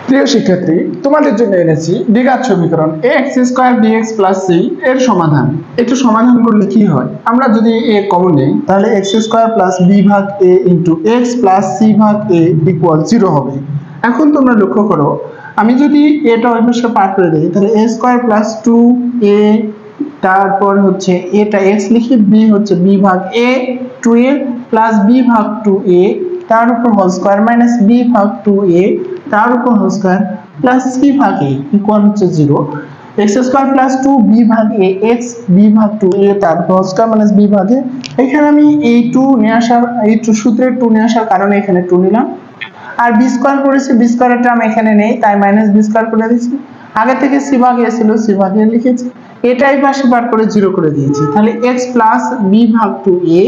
প্রিয় শিক্ষার্থী, তোমাদের জন্য এনেছি দ্বিঘাত সমীকরণ ax² bx + c এর সমাধান। একটু সমাধান করলে কি হয়, আমরা যদি a কমন নেই তাহলে x² + b ভাগ a * x + c ভাগ a = 0 হবে। এখন তোমরা লক্ষ্য করো, আমি যদি এটা ওই পাশে পার করে দেই তাহলে a² + 2a, তারপর হচ্ছে এটা x লিখি, b হচ্ছে b ভাগ a 2a + b ভাগ 2a তার উপর হোল স্কয়ার মাইনাস b ভাগ 2a তার উপর হোল স্কয়ার প্লাস c ভাগ a ইকুয়াল হচ্ছে 0। x² + 2b ভাগ a x b ভাগ 2a তার উপর হোল স্কয়ার মাইনাস b ভাগ a। এখানে আমি এই 2 নিয়ে আসার, এই সূত্রের 2 নিয়ে আসার কারণে এখানে 2 নিলাম, আর b স্কয়ার করেছি, b স্কয়ারের টার্ম এখানে নেই তাই মাইনাস b স্কয়ার করে দিয়েছি। আগে থেকে c ভাগ a ছিল, c ভাগ a লিখেছি, এটাই পাশে পার করে 0 করে দিয়েছি। তাহলে x + b ভাগ 2a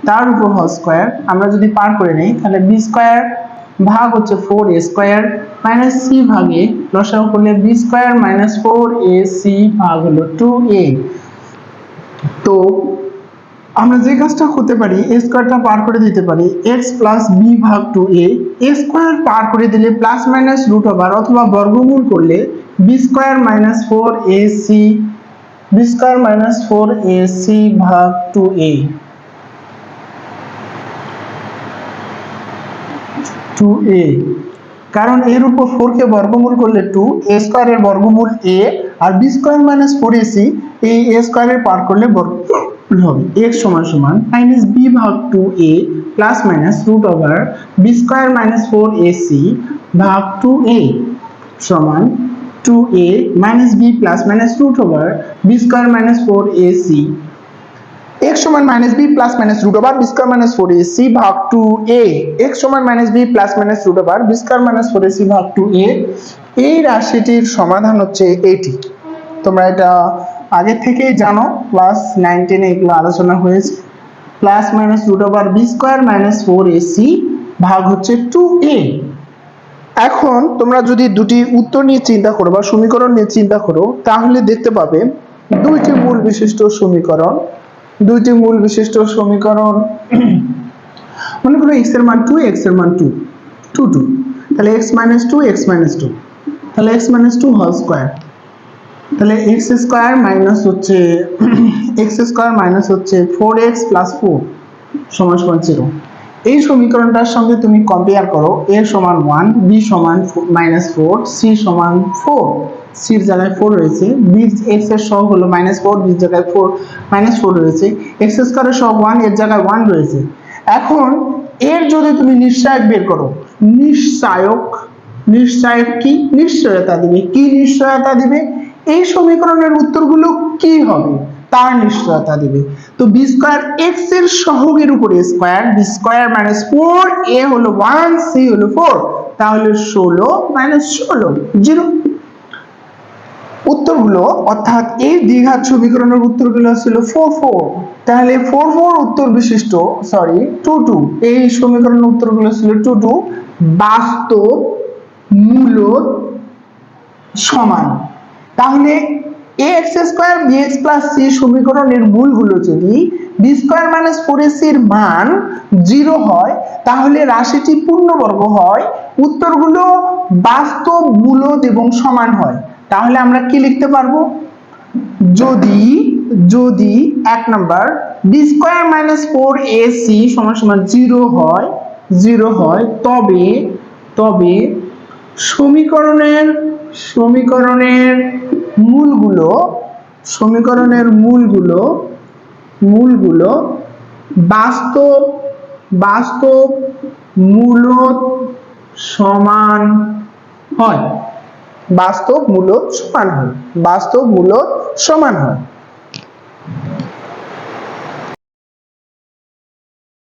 তার উপর হোল স্কয়ার, আমরা যদি পার করে নেই তাহলে b স্কয়ার ভাগ হচ্ছে 4a² মাইনাস c ভাগ a, লসাগু করলে b স্কয়ার মাইনাস 4ac ভাগ হলো 2a। তো আমরা যে কাজটা করতে পারি, a স্কয়ারটা পার করে দিতে পারি, x + b ভাগ 2a, a স্কয়ার পার করে দিলে প্লাস মাইনাস রুট ওভার অথবা বর্গমূল করলে b square minus 4ac, b square minus 4ac ভাগ 2a 2a, কারণ এর উপর 4 কে বর্গমূল করলে 2, a স্কয়ারের বর্গমূল a আর b স্কয়ার মাইনাস 4ac এই a স্কয়ারের পার করলে বর্গমূল হবে। x সমান সমান মাইনাস b ভাগ 2a plus minus root over b square minus 4ac ভাগ 2a সমান 2a minus b plus minus root over b square minus 4ac, x সমান minus b plus minus root over b square minus 4ac ভাগ 2a, x সমান minus b plus minus root over b square minus 4ac ভাগ 2a। এই রাশিটির সমাধান হচ্ছে এটি। তোমরা এটা আগে থেকেই জানো, ক্লাস 9 10 এগুলো আলোচনা হয়েছে। Plus minus root over b square minus 4ac ভাগ হচ্ছে 2a। এখন তোমরা যদি দুটি উত্তর নিয়ে চিন্তা করো বা সমীকরণ নিয়ে চিন্তা করো তাহলে দেখতে পাবে দুইটি মূল বিশিষ্ট সমীকরণ, দুইটি মূল বিশিষ্ট সমীকরণ। মনে করো x এর মান 2, x এর মান 2 2 2, তাহলে x - 2 x - 2, তাহলে x - 2 হোল স্কয়ার, তাহলে x স্কয়ার মাইনাস হচ্ছে x স্কয়ার মাইনাস হচ্ছে 4x + 4 সমান 0। এই সমীকরণটার সঙ্গে তুমি কম্পেয়ার করো, a সমান 1, b সমান -4, c সমান 4, c এর জায়গায় 4 রয়েছে, b x এর সহগ হলো -4, b এর জায়গায় 4 -4 রয়েছে, x স্কয়ারের সহগ 1 এর জায়গায় 1 রয়েছে। এখন এর যদি তুমি নিশ্চয়ক বের করো, নিশ্চয়ক কি নিশ্চয়তা দিবে, কি নিশ্চয়তা দিবে, এই সমীকরণের উত্তরগুলো কি হবে তার নিশ্চয়তা দিবে। তো b স্কয়ার x এর সহগের উপরে স্কয়ার, b স্কয়ার - 4a হলো 1, c হলো 4, তাহলে 16 - 16 0। উত্তরগুলো অর্থাৎ এই দ্বিঘাত সমীকরণের উত্তরগুলো ছিল 4 4, তাহলে 4 4 উত্তর বিশিষ্ট, সরি 2 2, এই সমীকরণের উত্তরগুলো ছিল 2 2 বাস্তব মূলদ সমান। তাহলে ax² bx + c সমীকরণের মূলগুলো যদি b স্কয়ার মাইনাস 4ac এর মান 0 হয় তাহলে রাশিটি পূর্ণবর্গ হয়, উত্তরগুলো বাস্তব মূলদ এবং সমান হয়। তাহলে আমরা কি লিখতে পারবো, যদি 1 number b square minus 4ac সমান 0 হয় তবে সমীকরণের মূলগুলো বাস্তব মূলদ সমান হয়, বাস্তব মূলদ সমান হয়।